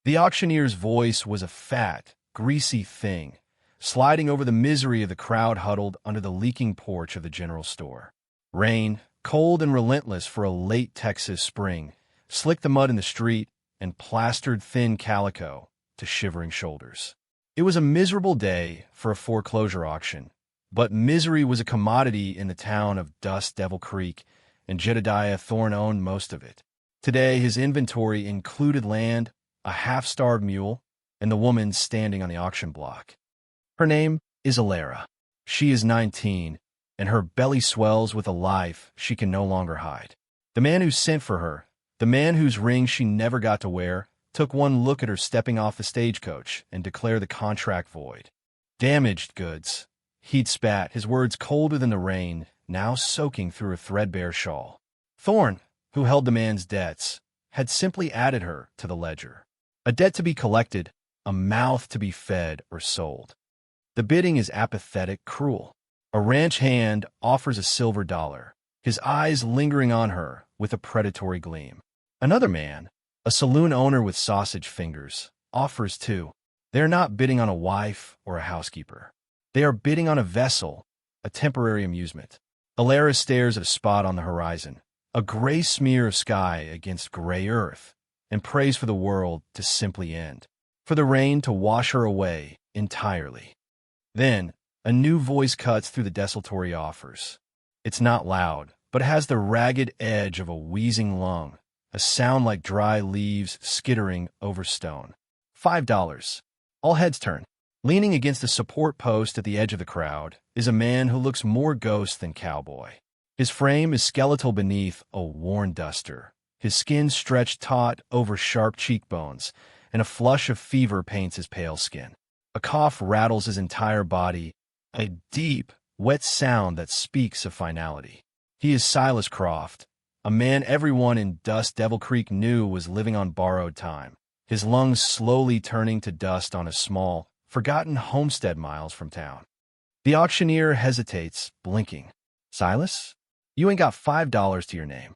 The auctioneer's voice was a fat, greasy thing, sliding over the misery of the crowd huddled under the leaking porch of the general store. Rain, cold and relentless for a late Texas spring, slicked the mud in the street and plastered thin calico to shivering shoulders. It was a miserable day for a foreclosure auction, but misery was a commodity in the town of Dust Devil Creek, and Jedediah Thorne owned most of it. Today, his inventory included land, a half-starved mule, and the woman standing on the auction block. Her name is Alara. She is 19, and her belly swells with a life she can no longer hide. The man who sent for her, the man whose ring she never got to wear, took one look at her stepping off the stagecoach and declared the contract void. Damaged goods. He'd spat, his words colder than the rain, now soaking through her threadbare shawl. Thorne, who held the man's debts, had simply added her to the ledger. A debt to be collected, a mouth to be fed or sold. The bidding is apathetic, cruel. A ranch hand offers a silver dollar, his eyes lingering on her with a predatory gleam. Another man, a saloon owner with sausage fingers, offers too. They are not bidding on a wife or a housekeeper. They are bidding on a vessel, a temporary amusement. Alara stares at a spot on the horizon, a gray smear of sky against gray earth, and prays for the world to simply end, for the rain to wash her away entirely. Then, a new voice cuts through the desultory offers. It's not loud, but has the ragged edge of a wheezing lung, a sound like dry leaves skittering over stone. $5. All heads turn. Leaning against a support post at the edge of the crowd is a man who looks more ghost than cowboy. His frame is skeletal beneath a worn duster, his skin stretched taut over sharp cheekbones, and a flush of fever paints his pale skin. A cough rattles his entire body, a deep, wet sound that speaks of finality. He is Silas Croft, a man everyone in Dust Devil Creek knew was living on borrowed time, his lungs slowly turning to dust on a small, forgotten homestead miles from town. The auctioneer hesitates, blinking. Silas? You ain't got $5 to your name.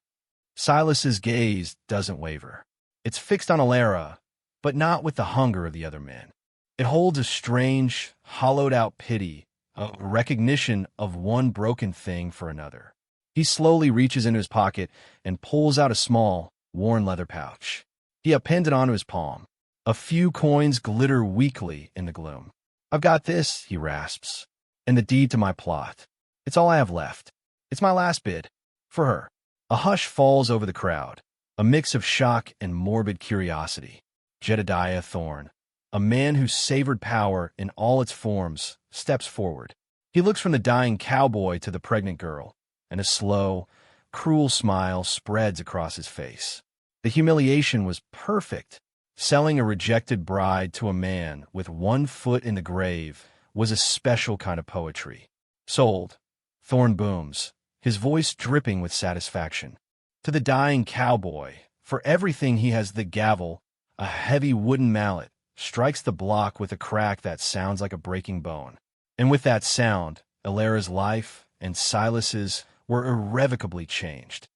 Silas's gaze doesn't waver. It's fixed on Alara, but not with the hunger of the other men. It holds a strange, hollowed-out pity, a recognition of one broken thing for another. He slowly reaches into his pocket and pulls out a small, worn leather pouch. He appends it onto his palm. A few coins glitter weakly in the gloom. I've got this, he rasps, and the deed to my plot. It's all I have left. It's my last bid. For her. A hush falls over the crowd, a mix of shock and morbid curiosity. Jedediah Thorne, a man who savored power in all its forms, steps forward. He looks from the dying cowboy to the pregnant girl, and a slow, cruel smile spreads across his face. The humiliation was perfect. Selling a rejected bride to a man with one foot in the grave was a special kind of poetry. Sold. Thorne booms, his voice dripping with satisfaction. To the dying cowboy, for everything he has the gavel, a heavy wooden mallet, strikes the block with a crack that sounds like a breaking bone. And with that sound, Alara's life and Silas's were irrevocably changed.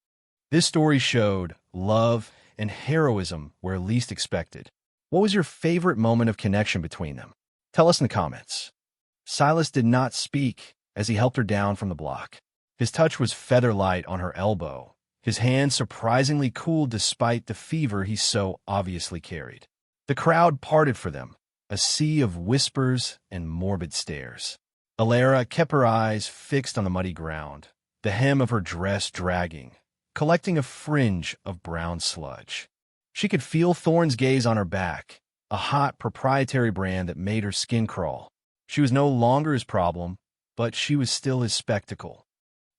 This story showed love and heroism where least expected. What was your favorite moment of connection between them? Tell us in the comments. Silas did not speak as he helped her down from the block. His touch was feather-light on her elbow, his hand surprisingly cool despite the fever he so obviously carried. The crowd parted for them, a sea of whispers and morbid stares. Alara kept her eyes fixed on the muddy ground, the hem of her dress dragging, collecting a fringe of brown sludge. She could feel Thorne's gaze on her back, a hot proprietary brand that made her skin crawl. She was no longer his problem, but she was still his spectacle.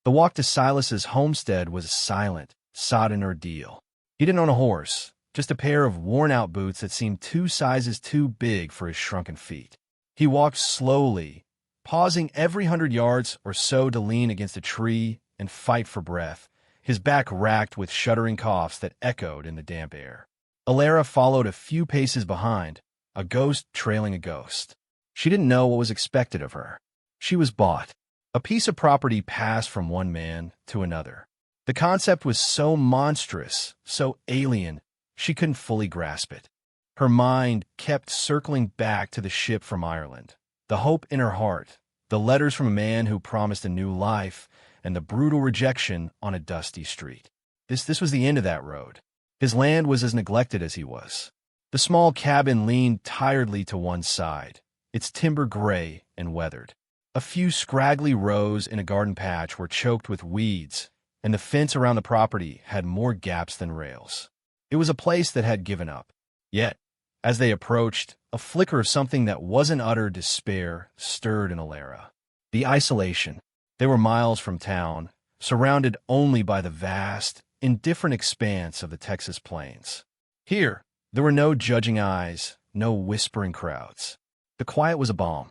The walk to Silas's homestead was a silent, sodden ordeal. He didn't own a horse, just a pair of worn-out boots that seemed 2 sizes too big for his shrunken feet. He walked slowly, pausing every 100 yards or so to lean against a tree and fight for breath, his back racked with shuddering coughs that echoed in the damp air. Alara followed a few paces behind, a ghost trailing a ghost. She didn't know what was expected of her. She was bought. A piece of property passed from one man to another. The concept was so monstrous, so alien, she couldn't fully grasp it. Her mind kept circling back to the ship from Ireland, the hope in her heart, the letters from a man who promised a new life, and the brutal rejection on a dusty street. This was the end of that road. His land was as neglected as he was. The small cabin leaned tiredly to one side, its timber gray and weathered. A few scraggly rows in a garden patch were choked with weeds, and the fence around the property had more gaps than rails. It was a place that had given up. Yet, as they approached, a flicker of something that wasn't utter despair stirred in Alara. The isolation. They were miles from town, surrounded only by the vast, indifferent expanse of the Texas plains. Here, there were no judging eyes, no whispering crowds. The quiet was a balm.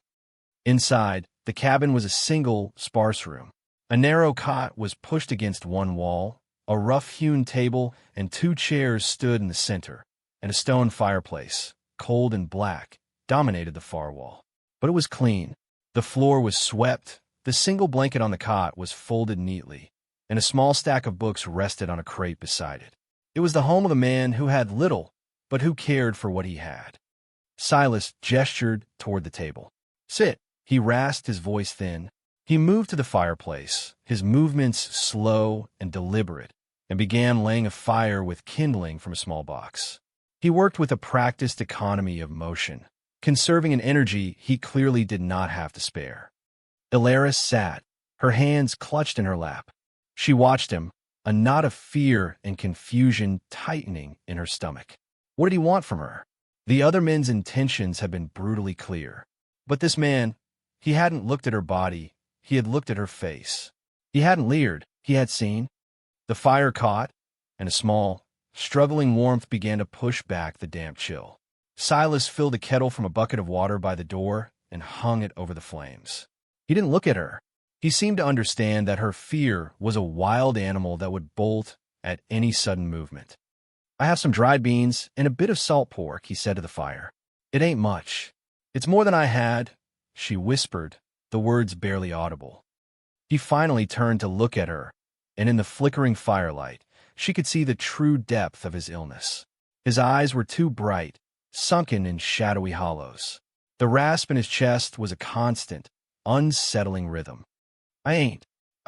Inside, the cabin was a single, sparse room. A narrow cot was pushed against one wall, a rough-hewn table and 2 chairs stood in the center, and a stone fireplace, cold and black, dominated the far wall. But it was clean. The floor was swept, the single blanket on the cot was folded neatly, and a small stack of books rested on a crate beside it. It was the home of a man who had little, but who cared for what he had. Silas gestured toward the table. "Sit," he rasped, his voice thin. He moved to the fireplace, his movements slow and deliberate, and began laying a fire with kindling from a small box. He worked with a practiced economy of motion, conserving an energy he clearly did not have to spare. Alara sat, her hands clutched in her lap. She watched him, a knot of fear and confusion tightening in her stomach. What did he want from her? The other men's intentions had been brutally clear. But this man, he hadn't looked at her body, he had looked at her face. He hadn't leered, he had seen. The fire caught, and a small, struggling warmth began to push back the damp chill. Silas filled a kettle from a bucket of water by the door and hung it over the flames. He didn't look at her. He seemed to understand that her fear was a wild animal that would bolt at any sudden movement. "I have some dried beans and a bit of salt pork," he said to the fire. "It ain't much. It's more than I had," she whispered, the words barely audible. He finally turned to look at her, and in the flickering firelight, she could see the true depth of his illness. His eyes were too bright, sunken in shadowy hollows. The rasp in his chest was a constant, unsettling rhythm. I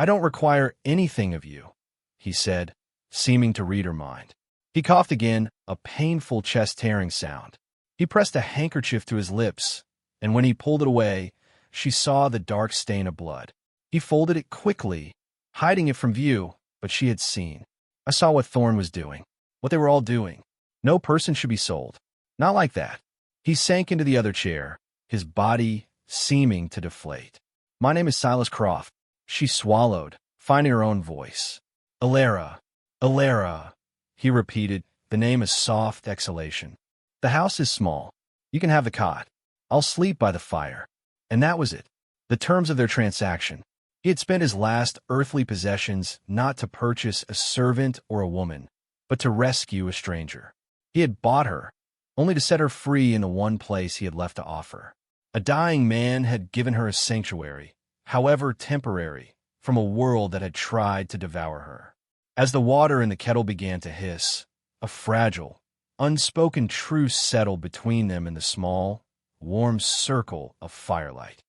don't require anything of you," he said, seeming to read her mind. He coughed again, a painful chest-tearing sound. He pressed a handkerchief to his lips, and when he pulled it away, she saw the dark stain of blood. He folded it quickly, hiding it from view, but she had seen. "I saw what Thorne was doing, what they were all doing. No person should be sold. Not like that." He sank into the other chair, his body seeming to deflate. "My name is Silas Croft," she swallowed, finding her own voice. "Alara, Alara," he repeated, the name a soft exhalation. "The house is small. You can have the cot. I'll sleep by the fire." And that was it. The terms of their transaction. He had spent his last earthly possessions not to purchase a servant or a woman, but to rescue a stranger. He had bought her, only to set her free in the one place he had left to offer. A dying man had given her a sanctuary, however temporary, from a world that had tried to devour her. As the water in the kettle began to hiss, a fragile, unspoken truce settled between them in the small, warm circle of firelight.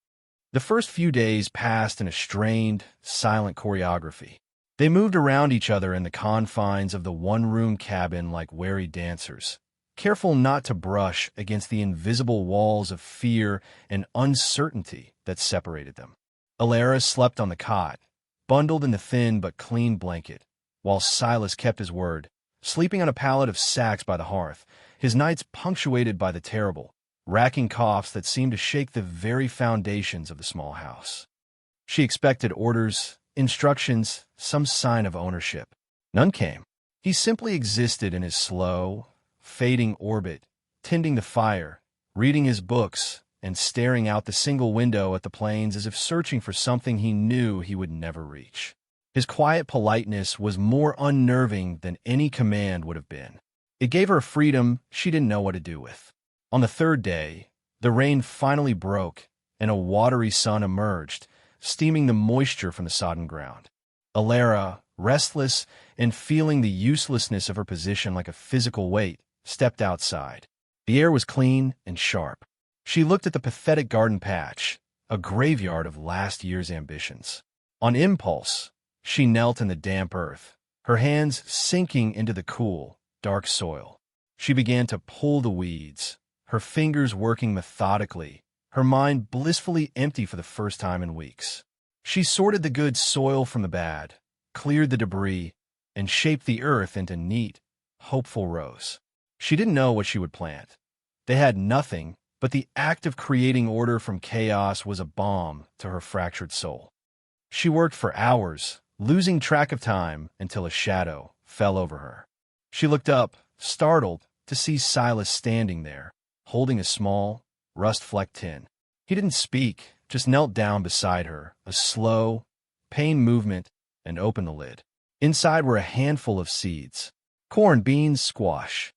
The first few days passed in a strained, silent choreography. They moved around each other in the confines of the one-room cabin like wary dancers, careful not to brush against the invisible walls of fear and uncertainty that separated them. Alara slept on the cot, bundled in the thin but clean blanket, while Silas kept his word, sleeping on a pallet of sacks by the hearth, his nights punctuated by the terrible, racking coughs that seemed to shake the very foundations of the small house. She expected orders, instructions, some sign of ownership. None came. He simply existed in his slow, fading orbit, tending the fire, reading his books, and staring out the single window at the plains as if searching for something he knew he would never reach. His quiet politeness was more unnerving than any command would have been. It gave her a freedom she didn't know what to do with. On the third day, the rain finally broke, and a watery sun emerged, steaming the moisture from the sodden ground. Alara, restless and feeling the uselessness of her position like a physical weight, stepped outside. The air was clean and sharp. She looked at the pathetic garden patch, a graveyard of last year's ambitions. On impulse, she knelt in the damp earth, her hands sinking into the cool, dark soil. She began to pull the weeds, her fingers working methodically, her mind blissfully empty for the first time in weeks. She sorted the good soil from the bad, cleared the debris, and shaped the earth into neat, hopeful rows. She didn't know what she would plant. They had nothing, but the act of creating order from chaos was a balm to her fractured soul. She worked for hours, losing track of time until a shadow fell over her. She looked up, startled, to see Silas standing there, holding a small, rust-flecked tin. He didn't speak, just knelt down beside her, a slow, pained movement, and opened the lid. Inside were a handful of seeds. Corn, beans, squash.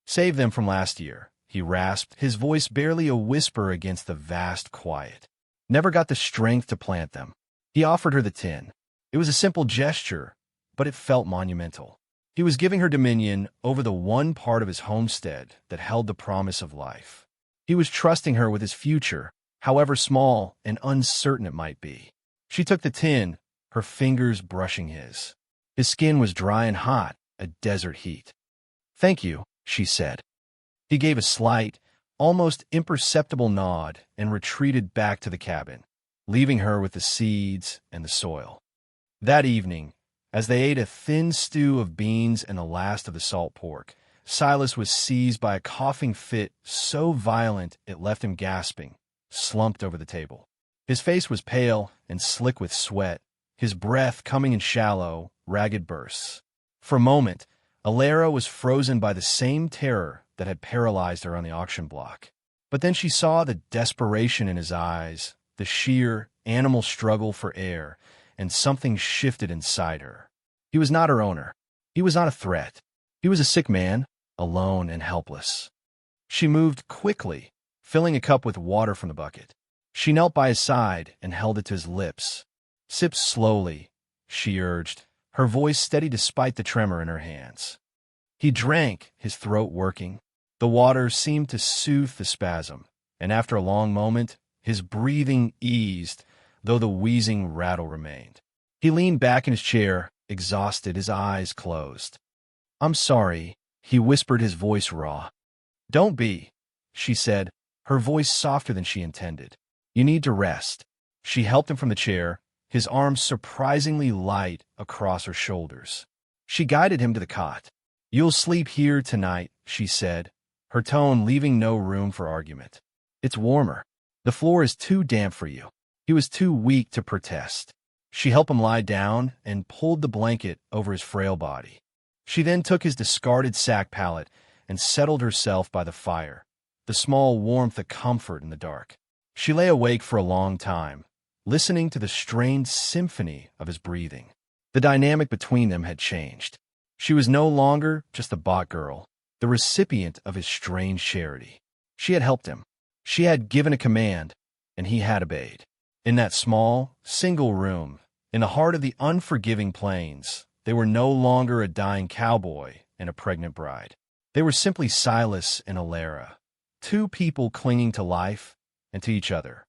Save them from last year, he rasped, his voice barely a whisper against the vast quiet. Never got the strength to plant them. He offered her the tin. It was a simple gesture, but it felt monumental. He was giving her dominion over the one part of his homestead that held the promise of life. He was trusting her with his future, however small and uncertain it might be. She took the tin, her fingers brushing his. His skin was dry and hot, a desert heat. "Thank you," she said. He gave a slight, almost imperceptible nod and retreated back to the cabin, leaving her with the seeds and the soil. That evening, as they ate a thin stew of beans and the last of the salt pork, Silas was seized by a coughing fit so violent it left him gasping, slumped over the table. His face was pale and slick with sweat, his breath coming in shallow, ragged bursts. For a moment, Alara was frozen by the same terror that had paralyzed her on the auction block. But then she saw the desperation in his eyes, the sheer, animal struggle for air, and something shifted inside her. He was not her owner. He was not a threat. He was a sick man, alone and helpless. She moved quickly, filling a cup with water from the bucket. She knelt by his side and held it to his lips. "Sip slowly," she urged, her voice steady despite the tremor in her hands. He drank, his throat working. The water seemed to soothe the spasm, and after a long moment, his breathing eased, though the wheezing rattle remained. He leaned back in his chair, exhausted, his eyes closed. "I'm sorry," he whispered, his voice raw. "Don't be," she said, her voice softer than she intended. "You need to rest." She helped him from the chair, his arms surprisingly light across her shoulders. She guided him to the cot. "You'll sleep here tonight," she said, her tone leaving no room for argument. "It's warmer. The floor is too damp for you." He was too weak to protest. She helped him lie down and pulled the blanket over his frail body. She then took his discarded sack pallet and settled herself by the fire, the small warmth a comfort in the dark. She lay awake for a long time, listening to the strained symphony of his breathing. The dynamic between them had changed. She was no longer just a bought girl, the recipient of his strange charity. She had helped him. She had given a command, and he had obeyed. In that small, single room, in the heart of the unforgiving plains, they were no longer a dying cowboy and a pregnant bride. They were simply Silas and Alara, two people clinging to life and to each other.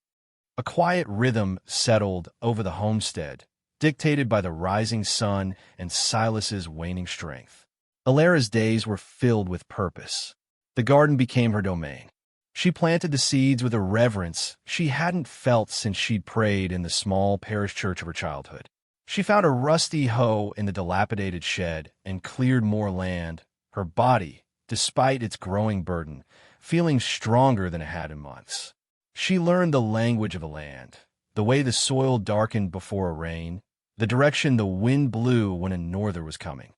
A quiet rhythm settled over the homestead, dictated by the rising sun and Silas's waning strength. Alara's days were filled with purpose. The garden became her domain. She planted the seeds with a reverence she hadn't felt since she'd prayed in the small parish church of her childhood. She found a rusty hoe in the dilapidated shed and cleared more land, her body, despite its growing burden, feeling stronger than it had in months. She learned the language of the land, the way the soil darkened before a rain, the direction the wind blew when a norther was coming.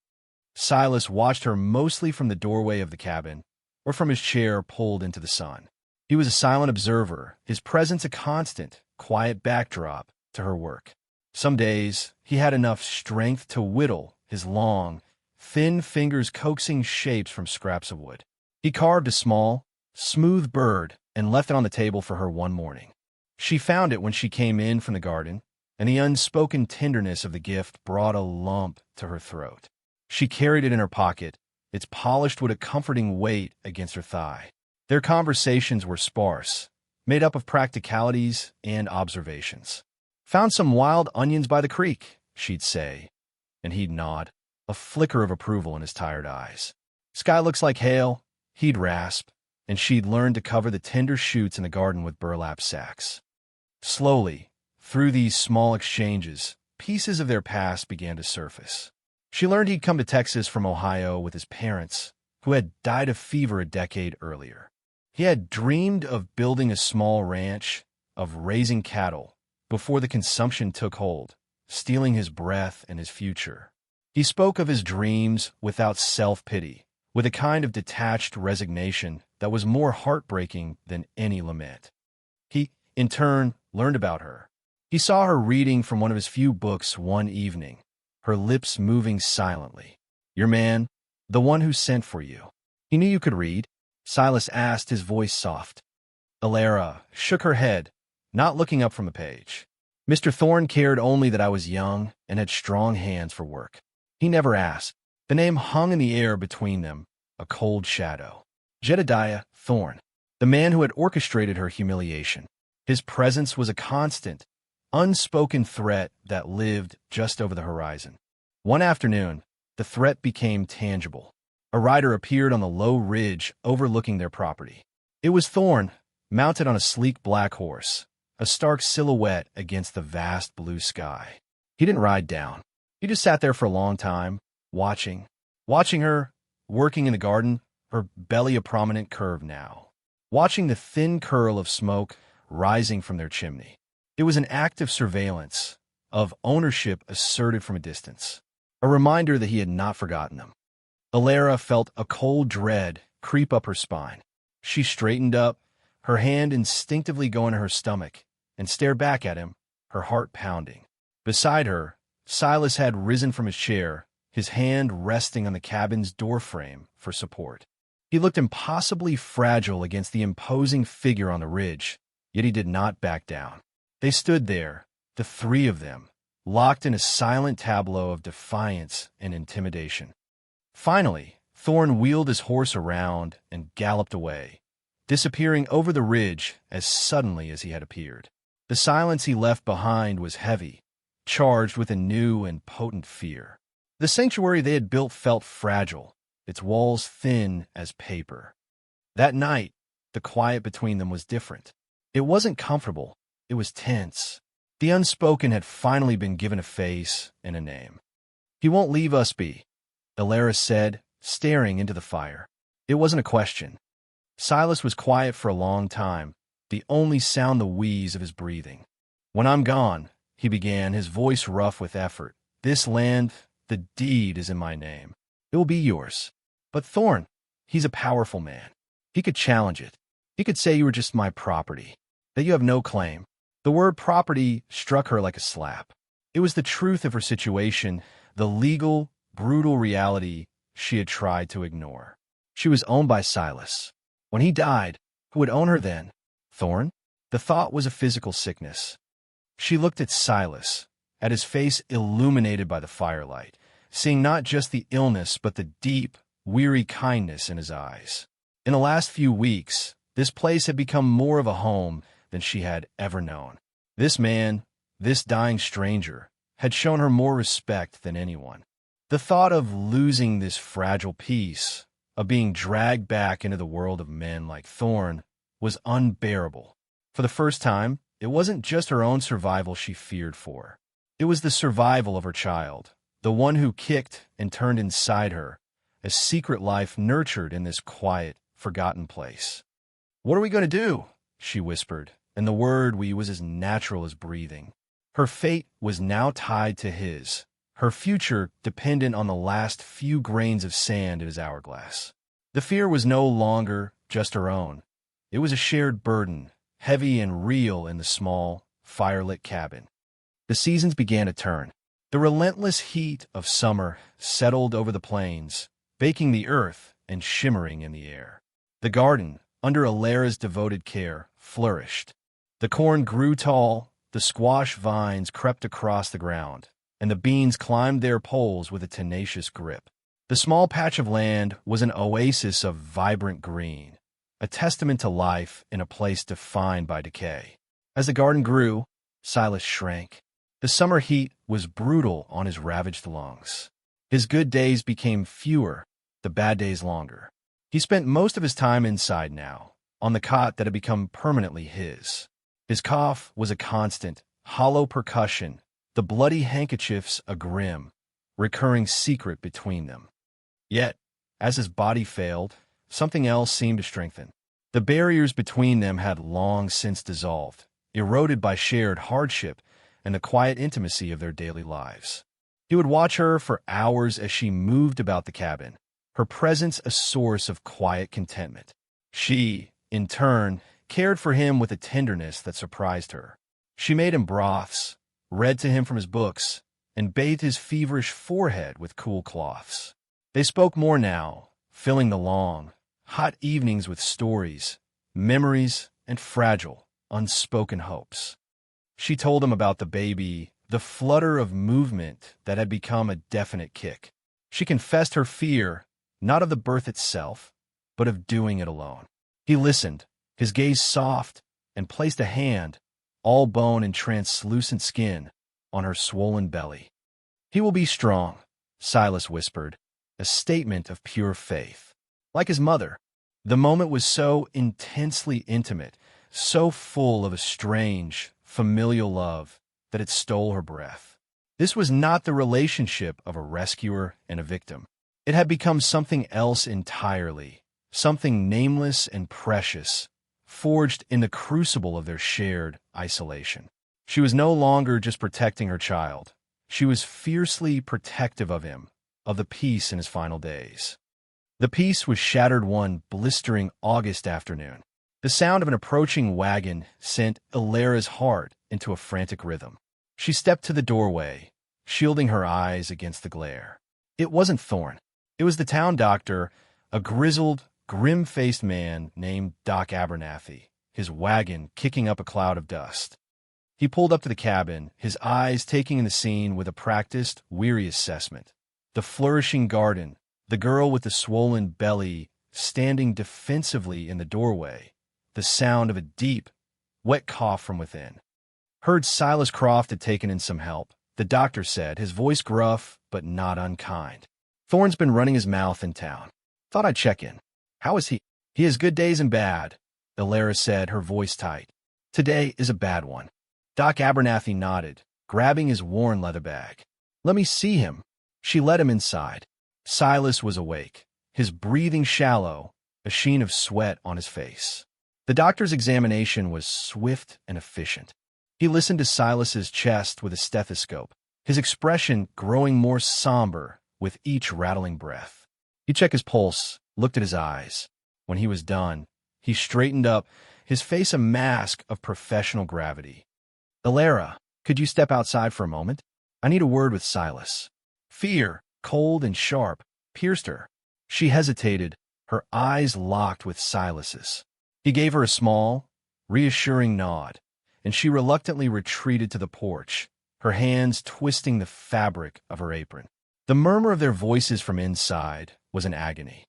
Silas watched her mostly from the doorway of the cabin or from his chair pulled into the sun. He was a silent observer, his presence a constant, quiet backdrop to her work. Some days, he had enough strength to whittle, his long, thin fingers coaxing shapes from scraps of wood. He carved a small, smooth bird and left it on the table for her one morning. She found it when she came in from the garden, and the unspoken tenderness of the gift brought a lump to her throat. She carried it in her pocket, its polished wood a comforting weight against her thigh. Their conversations were sparse, made up of practicalities and observations. "Found some wild onions by the creek," she'd say, and he'd nod, a flicker of approval in his tired eyes. "Sky looks like hail," he'd rasp, and she'd learn to cover the tender shoots in the garden with burlap sacks. Slowly, through these small exchanges, pieces of their past began to surface. She learned he'd come to Texas from Ohio with his parents, who had died of fever a decade earlier. He had dreamed of building a small ranch, of raising cattle, before the consumption took hold, stealing his breath and his future. He spoke of his dreams without self-pity, with a kind of detached resignation that was more heartbreaking than any lament. He, in turn, learned about her. He saw her reading from one of his few books one evening, her lips moving silently. "Your man, the one who sent for you. He knew you could read?" Silas asked, his voice soft. Alara shook her head, not looking up from a page. "Mr. Thorne cared only that I was young and had strong hands for work. He never asked." The name hung in the air between them, a cold shadow. Jedediah Thorne, the man who had orchestrated her humiliation. His presence was a constant, unspoken threat that lived just over the horizon. One afternoon, the threat became tangible. A rider appeared on the low ridge overlooking their property. It was Thorne, mounted on a sleek black horse, a stark silhouette against the vast blue sky. He didn't ride down. He just sat there for a long time, watching her, working in the garden, her belly a prominent curve now, watching the thin curl of smoke rising from their chimney. It was an act of surveillance, of ownership asserted from a distance, a reminder that he had not forgotten them. Alara felt a cold dread creep up her spine. She straightened up, her hand instinctively going to her stomach, and stared back at him, her heart pounding. Beside her, Silas had risen from his chair, his hand resting on the cabin's doorframe for support. He looked impossibly fragile against the imposing figure on the ridge, yet he did not back down. They stood there, the three of them, locked in a silent tableau of defiance and intimidation. Finally, Thorne wheeled his horse around and galloped away, disappearing over the ridge as suddenly as he had appeared. The silence he left behind was heavy, charged with a new and potent fear. The sanctuary they had built felt fragile, its walls thin as paper. That night, the quiet between them was different. It wasn't comfortable, it was tense. The unspoken had finally been given a face and a name. "He won't leave us be," Alara said, staring into the fire. It wasn't a question. Silas was quiet for a long time, the only sound the wheeze of his breathing. "When I'm gone," he began, his voice rough with effort, "this land, the deed is in my name. It will be yours. But Thorne, he's a powerful man. He could challenge it. He could say you were just my property, that you have no claim." The word property struck her like a slap. It was the truth of her situation, the legal, brutal reality she had tried to ignore. She was owned by Silas. When he died, who would own her then? Thorne? The thought was a physical sickness. She looked at Silas, at his face illuminated by the firelight, seeing not just the illness but the deep, weary kindness in his eyes. In the last few weeks, this place had become more of a home than she had ever known. This man, this dying stranger, had shown her more respect than anyone. The thought of losing this fragile piece, of being dragged back into the world of men like Thorne, was unbearable. For the first time, it wasn't just her own survival she feared for. It was the survival of her child, the one who kicked and turned inside her, a secret life nurtured in this quiet, forgotten place. "What are we going to do?" she whispered, and the word was as natural as breathing. Her fate was now tied to his, her future dependent on the last few grains of sand in his hourglass. The fear was no longer just her own. It was a shared burden, heavy and real in the small, firelit cabin. The seasons began to turn. The relentless heat of summer settled over the plains, baking the earth and shimmering in the air. The garden, under Alara's devoted care, flourished. The corn grew tall, the squash vines crept across the ground, and the beans climbed their poles with a tenacious grip. The small patch of land was an oasis of vibrant green, a testament to life in a place defined by decay. As the garden grew, Silas shrank. The summer heat was brutal on his ravaged lungs. His good days became fewer, the bad days longer. He spent most of his time inside now, on the cot that had become permanently his. His cough was a constant, hollow percussion, the bloody handkerchiefs a grim, recurring secret between them. Yet, as his body failed, something else seemed to strengthen. The barriers between them had long since dissolved, eroded by shared hardship and the quiet intimacy of their daily lives. He would watch her for hours as she moved about the cabin, her presence a source of quiet contentment. She, in turn, cared for him with a tenderness that surprised her. She made him broths, read to him from his books, and bathed his feverish forehead with cool cloths. They spoke more now, filling the long, hot evenings with stories, memories, and fragile, unspoken hopes. She told him about the baby, the flutter of movement that had become a definite kick. She confessed her fear, not of the birth itself, but of doing it alone. He listened, his gaze soft, and placed a hand, all bone and translucent skin, on her swollen belly. "He will be strong," Silas whispered, a statement of pure faith. Like his mother, the moment was so intensely intimate, so full of a strange, familial love, that it stole her breath. This was not the relationship of a rescuer and a victim. It had become something else entirely, something nameless and precious, forged in the crucible of their shared isolation. She was no longer just protecting her child. She was fiercely protective of him, of the peace in his final days. The peace was shattered one blistering August afternoon. The sound of an approaching wagon sent Ilara's heart into a frantic rhythm. She stepped to the doorway, shielding her eyes against the glare. It wasn't Thorn. It was the town doctor, a grizzled, grim-faced man named Doc Abernathy, his wagon kicking up a cloud of dust. He pulled up to the cabin, his eyes taking in the scene with a practiced, weary assessment. The flourishing garden, the girl with the swollen belly standing defensively in the doorway, the sound of a deep, wet cough from within. Heard Silas Croft had taken in some help, the doctor said, his voice gruff but not unkind. "Thorne's been running his mouth in town. Thought I'd check in. How is he?" "He has good days and bad," Ilara said, her voice tight. "Today is a bad one." Doc Abernathy nodded, grabbing his worn leather bag. "Let me see him." She led him inside. Silas was awake, his breathing shallow, a sheen of sweat on his face. The doctor's examination was swift and efficient. He listened to Silas's chest with a stethoscope, his expression growing more somber with each rattling breath. He checked his pulse, looked at his eyes. When he was done, he straightened up, his face a mask of professional gravity. "Ilara, could you step outside for a moment? I need a word with Silas." Fear, cold and sharp, pierced her. She hesitated, her eyes locked with Silas's. He gave her a small, reassuring nod, and she reluctantly retreated to the porch, her hands twisting the fabric of her apron. The murmur of their voices from inside was an agony.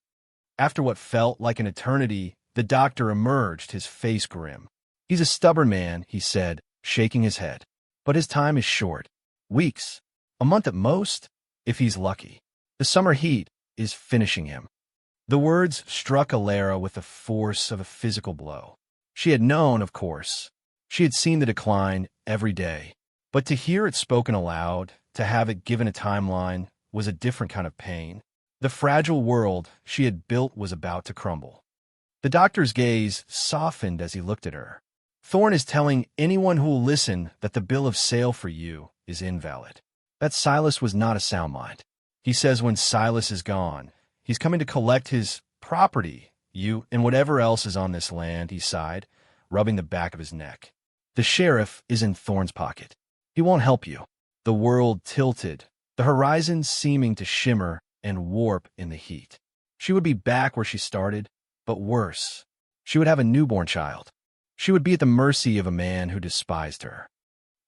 After what felt like an eternity, the doctor emerged, his face grim. "He's a stubborn man," he said, shaking his head. "But his time is short. Weeks. A month at most, if he's lucky. The summer heat is finishing him." The words struck Ilara with the force of a physical blow. She had known, of course. She had seen the decline every day. But to hear it spoken aloud, to have it given a timeline, was a different kind of pain. The fragile world she had built was about to crumble. The doctor's gaze softened as he looked at her. "Thorne is telling anyone who will listen that the bill of sale for you is invalid. That Silas was not a sound mind. He says when Silas is gone, he's coming to collect his property, you, and whatever else is on this land," he sighed, rubbing the back of his neck. "The sheriff is in Thorne's pocket. He won't help you." The world tilted, the horizon seeming to shimmer and warp in the heat. She would be back where she started, but worse. She would have a newborn child. She would be at the mercy of a man who despised her.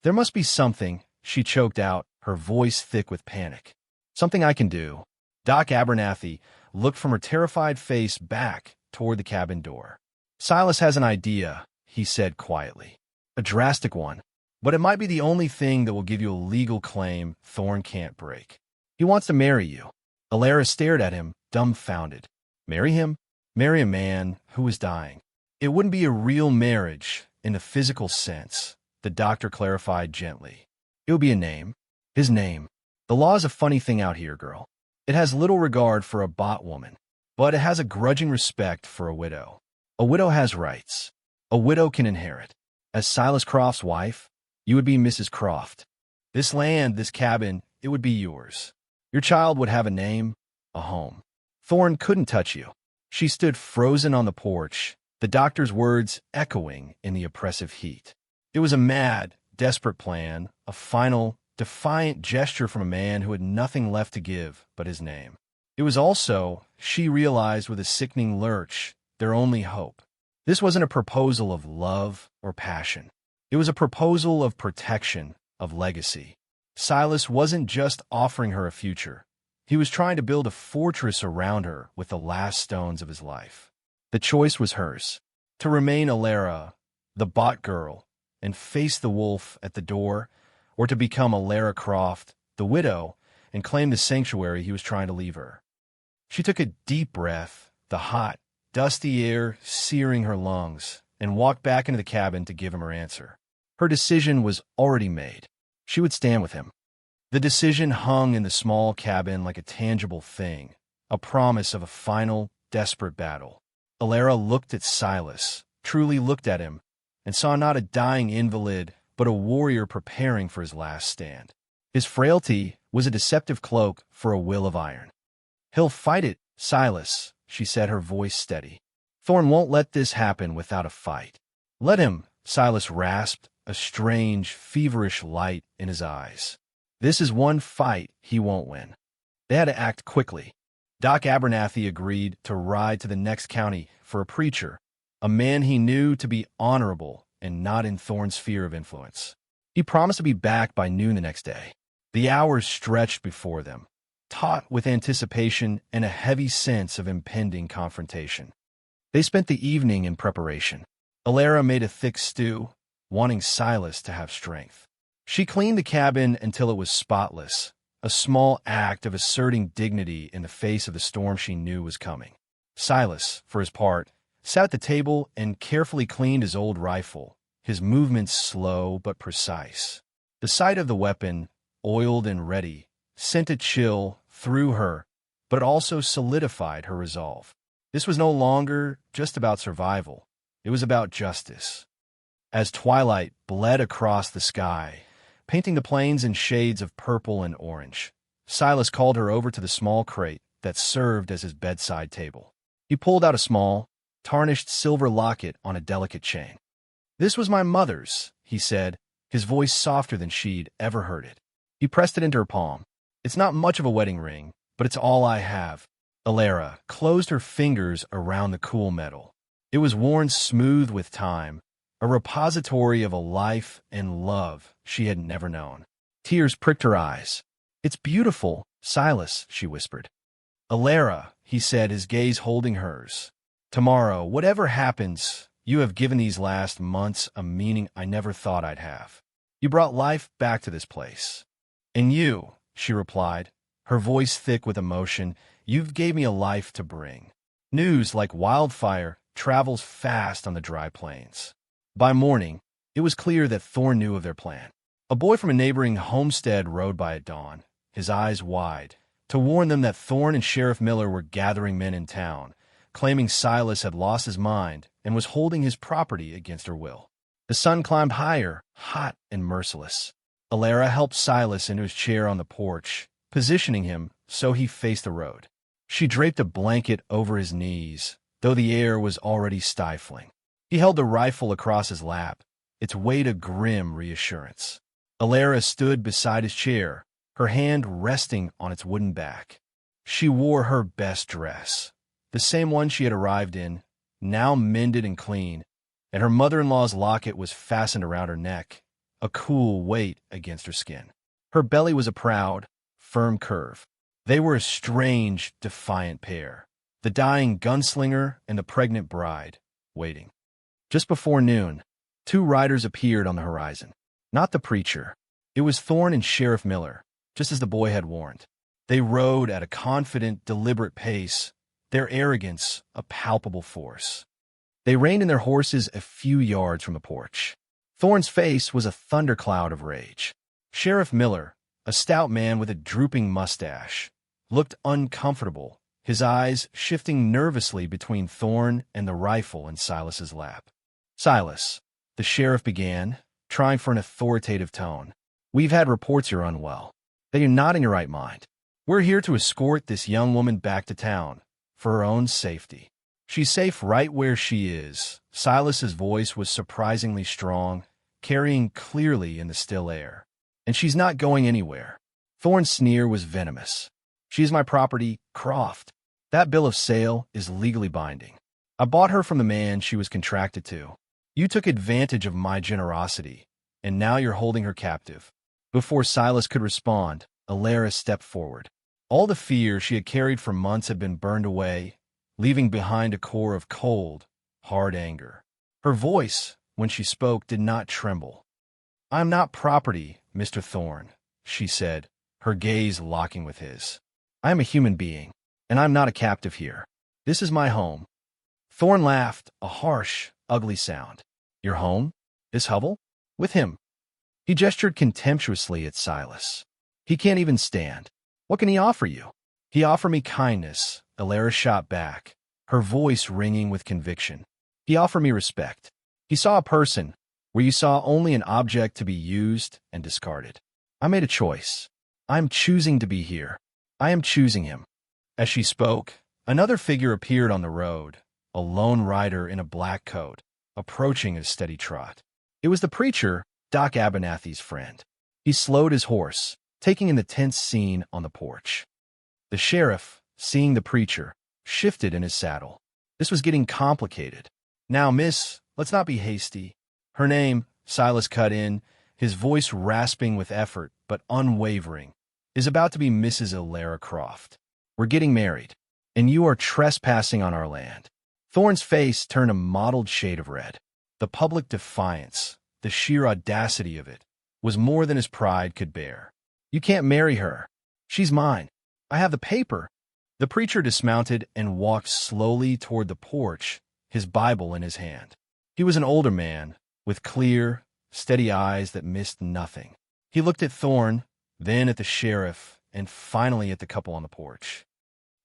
"There must be something," she choked out, her voice thick with panic. "Something I can do." Doc Abernathy looked from her terrified face back toward the cabin door. Silas has an idea, he said quietly. A drastic one. But it might be the only thing that will give you a legal claim Thorn can't break. He wants to marry you. Alara stared at him, dumbfounded. Marry him? Marry a man who was dying. It wouldn't be a real marriage in the physical sense, the doctor clarified gently. It would be a name. His name. The law is a funny thing out here, girl. It has little regard for a bot woman, but it has a grudging respect for a widow. A widow has rights. A widow can inherit. As Silas Croft's wife, you would be Mrs. Croft. This land, this cabin, it would be yours. Your child would have a name, a home. Thorn couldn't touch you. She stood frozen on the porch, the doctor's words echoing in the oppressive heat. It was a mad, desperate plan, a final, defiant gesture from a man who had nothing left to give but his name. It was also, she realized with a sickening lurch, their only hope. This wasn't a proposal of love or passion. It was a proposal of protection, of legacy. Silas wasn't just offering her a future. He was trying to build a fortress around her with the last stones of his life. The choice was hers. To remain Alara, the bot girl, and face the wolf at the door, or to become Alara Croft, the widow, and claim the sanctuary he was trying to leave her. She took a deep breath, the hot, dusty air searing her lungs, and walked back into the cabin to give him her answer. Her decision was already made. She would stand with him. The decision hung in the small cabin like a tangible thing, a promise of a final, desperate battle. Alara looked at Silas, truly looked at him, and saw not a dying invalid, but a warrior preparing for his last stand. His frailty was a deceptive cloak for a will of iron. He'll fight it, Silas, she said, her voice steady. Thorn won't let this happen without a fight. Let him, Silas rasped, a strange, feverish light in his eyes. This is one fight he won't win. They had to act quickly. Doc Abernathy agreed to ride to the next county for a preacher, a man he knew to be honorable and not in Thorn's sphere of influence. He promised to be back by noon the next day. The hours stretched before them, taut with anticipation and a heavy sense of impending confrontation. They spent the evening in preparation. Alara made a thick stew, wanting Silas to have strength. She cleaned the cabin until it was spotless, a small act of asserting dignity in the face of the storm she knew was coming. Silas, for his part, sat at the table and carefully cleaned his old rifle, his movements slow but precise. The sight of the weapon, oiled and ready, sent a chill through her, but also solidified her resolve. This was no longer just about survival. It was about justice. As twilight bled across the sky, painting the plains in shades of purple and orange, Silas called her over to the small crate that served as his bedside table. He pulled out a small, tarnished silver locket on a delicate chain. "This was my mother's," he said, his voice softer than she'd ever heard it. He pressed it into her palm. "It's not much of a wedding ring, but it's all I have." Alara closed her fingers around the cool metal. It was worn smooth with time, a repository of a life and love she had never known. Tears pricked her eyes. "It's beautiful, Silas," she whispered. "Alara," he said, his gaze holding hers. "Tomorrow, whatever happens, you have given these last months a meaning I never thought I'd have. You brought life back to this place. And you," she replied, her voice thick with emotion, "you've gave me a life to bring." News, like wildfire, travels fast on the dry plains. By morning, it was clear that Thorn knew of their plan. A boy from a neighboring homestead rode by at dawn, his eyes wide, to warn them that Thorn and Sheriff Miller were gathering men in town, claiming Silas had lost his mind and was holding his property against her will. The sun climbed higher, hot and merciless. Alara helped Silas into his chair on the porch, positioning him so he faced the road. She draped a blanket over his knees, though the air was already stifling. He held the rifle across his lap, its weight a grim reassurance. Alara stood beside his chair, her hand resting on its wooden back. She wore her best dress, the same one she had arrived in, now mended and clean, and her mother-in-law's locket was fastened around her neck, a cool weight against her skin. Her belly was a proud, firm curve. They were a strange, defiant pair, the dying gunslinger and the pregnant bride, waiting. Just before noon, two riders appeared on the horizon. Not the preacher. It was Thorne and Sheriff Miller, just as the boy had warned. They rode at a confident, deliberate pace, their arrogance a palpable force. They reined in their horses a few yards from the porch. Thorne's face was a thundercloud of rage. Sheriff Miller, a stout man with a drooping mustache, looked uncomfortable, his eyes shifting nervously between Thorne and the rifle in Silas's lap. "Silas," the sheriff began, trying for an authoritative tone, "we've had reports you're unwell, that you're not in your right mind. We're here to escort this young woman back to town, for her own safety. She's safe right where she is." Silas's voice was surprisingly strong, carrying clearly in the still air. "And she's not going anywhere." Thorne's sneer was venomous. "She's my property, Croft. That bill of sale is legally binding. I bought her from the man she was contracted to. You took advantage of my generosity, and now you're holding her captive." Before Silas could respond, Alara stepped forward. All the fear she had carried for months had been burned away, leaving behind a core of cold, hard anger. Her voice, when she spoke, did not tremble. "I'm not property, Mr. Thorne," she said, her gaze locking with his. "I am a human being, and I'm not a captive here. This is my home." Thorne laughed, a harsh, ugly sound. "Your home? This hovel? With him?" He gestured contemptuously at Silas. "He can't even stand. What can he offer you?" "He offered me kindness," Alara shot back, her voice ringing with conviction. "He offered me respect. He saw a person where you saw only an object to be used and discarded. I made a choice. I'm choosing to be here. I am choosing him." As she spoke, another figure appeared on the road, a lone rider in a black coat, approaching at a steady trot. It was the preacher, Doc Abernathy's friend. He slowed his horse, taking in the tense scene on the porch. The sheriff, seeing the preacher, shifted in his saddle. This was getting complicated. "Now, miss, let's not be hasty. Her name," Silas cut in, his voice rasping with effort but unwavering, "is about to be Mrs. Alara Croft. We're getting married, and you are trespassing on our land." Thorne's face turned a mottled shade of red. The public defiance, the sheer audacity of it, was more than his pride could bear. "You can't marry her. She's mine. I have the paper." The preacher dismounted and walked slowly toward the porch, his Bible in his hand. He was an older man, with clear, steady eyes that missed nothing. He looked at Thorne, then at the sheriff, and finally at the couple on the porch.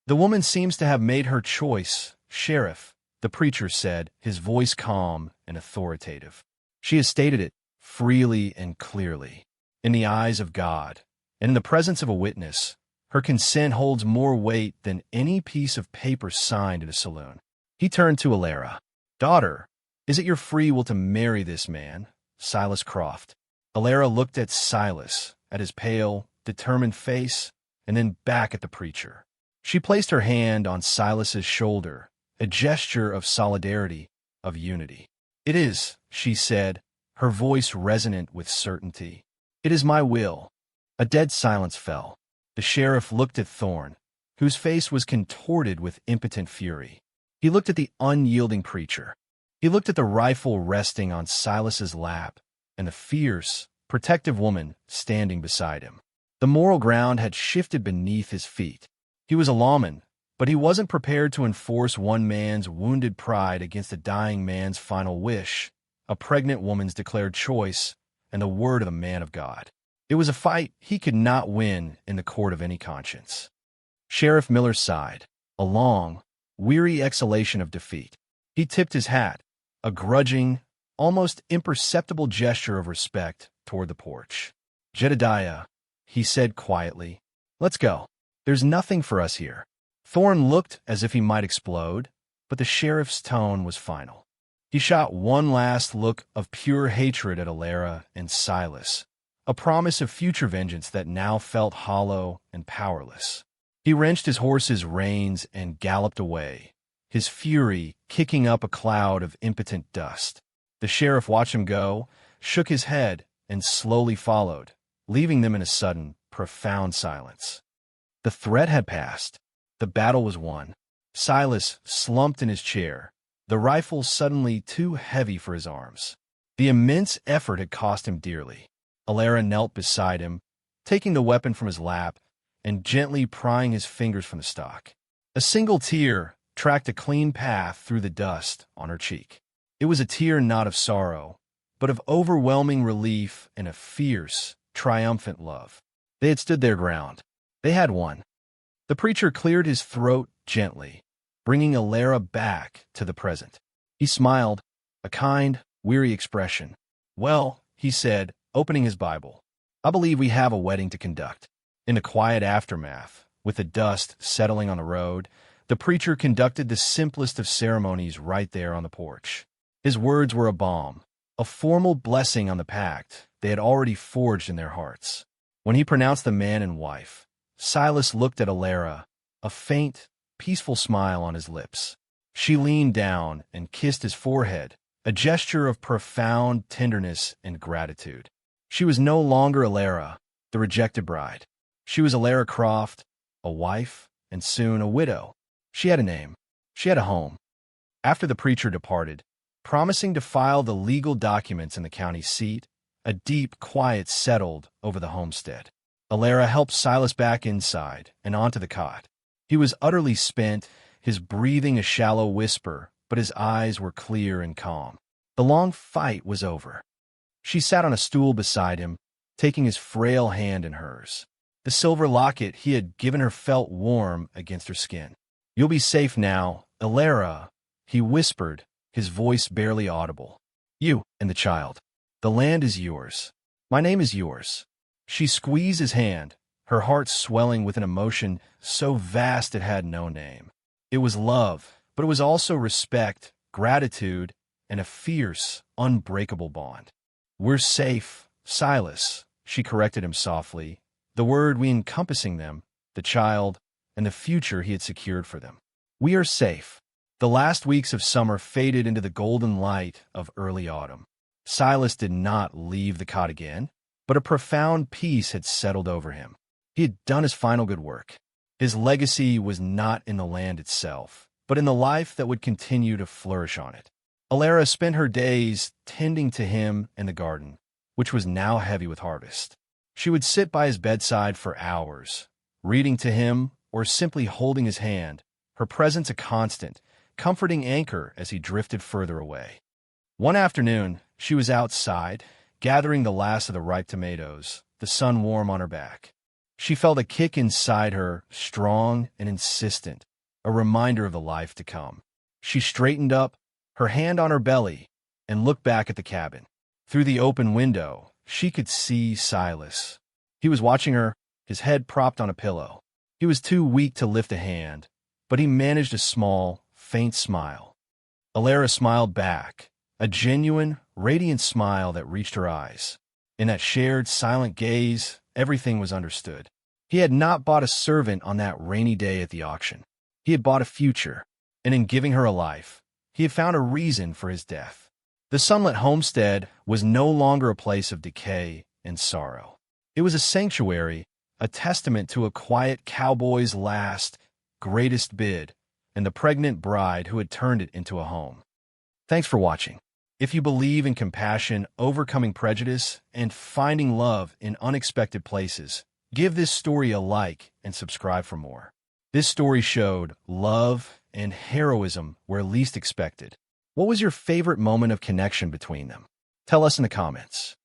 "The woman seems to have made her choice, Sheriff," the preacher said, his voice calm and authoritative. "She has stated it freely and clearly. In the eyes of God, and in the presence of a witness, her consent holds more weight than any piece of paper signed in a saloon." He turned to Alara. "Daughter, is it your free will to marry this man, Silas Croft?" Alara looked at Silas, at his pale, determined face, and then back at the preacher. She placed her hand on Silas's shoulder, a gesture of solidarity, of unity. "It is," she said, her voice resonant with certainty. "It is my will." A dead silence fell. The sheriff looked at Thorne, whose face was contorted with impotent fury. He looked at the unyielding preacher. He looked at the rifle resting on Silas's lap, and the fierce, protective woman standing beside him. The moral ground had shifted beneath his feet. He was a lawman, but he wasn't prepared to enforce one man's wounded pride against a dying man's final wish, a pregnant woman's declared choice, and the word of the man of God. It was a fight he could not win in the court of any conscience. Sheriff Miller sighed, a long, weary exhalation of defeat. He tipped his hat, a grudging, almost imperceptible gesture of respect toward the porch. "Jedediah," he said quietly, "let's go. There's nothing for us here." Thorne looked as if he might explode, but the sheriff's tone was final. He shot one last look of pure hatred at Alara and Silas, a promise of future vengeance that now felt hollow and powerless. He wrenched his horse's reins and galloped away, his fury kicking up a cloud of impotent dust. The sheriff watched him go, shook his head, and slowly followed, leaving them in a sudden, profound silence. The threat had passed. The battle was won. Silas slumped in his chair, the rifle suddenly too heavy for his arms. The immense effort had cost him dearly. Alara knelt beside him, taking the weapon from his lap and gently prying his fingers from the stock. A single tear tracked a clean path through the dust on her cheek. It was a tear not of sorrow, but of overwhelming relief and a fierce, triumphant love. They had stood their ground. They had won. The preacher cleared his throat gently, bringing Alara back to the present. He smiled, a kind, weary expression. "Well," he said, opening his Bible, "I believe we have a wedding to conduct." In the quiet aftermath, with the dust settling on the road, the preacher conducted the simplest of ceremonies right there on the porch. His words were a balm, a formal blessing on the pact they had already forged in their hearts. When he pronounced them man and wife, Silas looked at Alara, a faint, peaceful smile on his lips. She leaned down and kissed his forehead, a gesture of profound tenderness and gratitude. She was no longer Alara, the rejected bride. She was Alara Croft, a wife, and soon a widow. She had a name. She had a home. After the preacher departed, promising to file the legal documents in the county seat, a deep quiet settled over the homestead. Alara helped Silas back inside and onto the cot. He was utterly spent, his breathing a shallow whisper, but his eyes were clear and calm. The long fight was over. She sat on a stool beside him, taking his frail hand in hers. The silver locket he had given her felt warm against her skin. "You'll be safe now, Alara," he whispered, his voice barely audible. "You and the child. The land is yours. My name is yours." She squeezed his hand, her heart swelling with an emotion so vast it had no name. It was love, but it was also respect, gratitude, and a fierce, unbreakable bond. "We're safe, Silas," she corrected him softly, the word re-encompassing them, the child, and the future he had secured for them. "We are safe." The last weeks of summer faded into the golden light of early autumn. Silas did not leave the cot again, but a profound peace had settled over him. He had done his final good work. His legacy was not in the land itself, but in the life that would continue to flourish on it. Alara spent her days tending to him in the garden, which was now heavy with harvest. She would sit by his bedside for hours, reading to him or simply holding his hand, her presence a constant, comforting anchor as he drifted further away. One afternoon, she was outside, gathering the last of the ripe tomatoes, the sun warm on her back. She felt a kick inside her, strong and insistent, a reminder of the life to come. She straightened up, her hand on her belly, and looked back at the cabin. Through the open window, she could see Silas. He was watching her, his head propped on a pillow. He was too weak to lift a hand, but he managed a small, faint smile. Alara smiled back, a genuine, radiant smile that reached her eyes. In that shared, silent gaze, everything was understood. He had not bought a servant on that rainy day at the auction. He had bought a future, and in giving her a life, he had found a reason for his death. The sunlit homestead was no longer a place of decay and sorrow. It was a sanctuary, a testament to a quiet cowboy's last, greatest bid, and the pregnant bride who had turned it into a home. Thanks for watching. If you believe in compassion, overcoming prejudice, and finding love in unexpected places, give this story a like and subscribe for more. This story showed love and heroism where least expected. What was your favorite moment of connection between them? Tell us in the comments.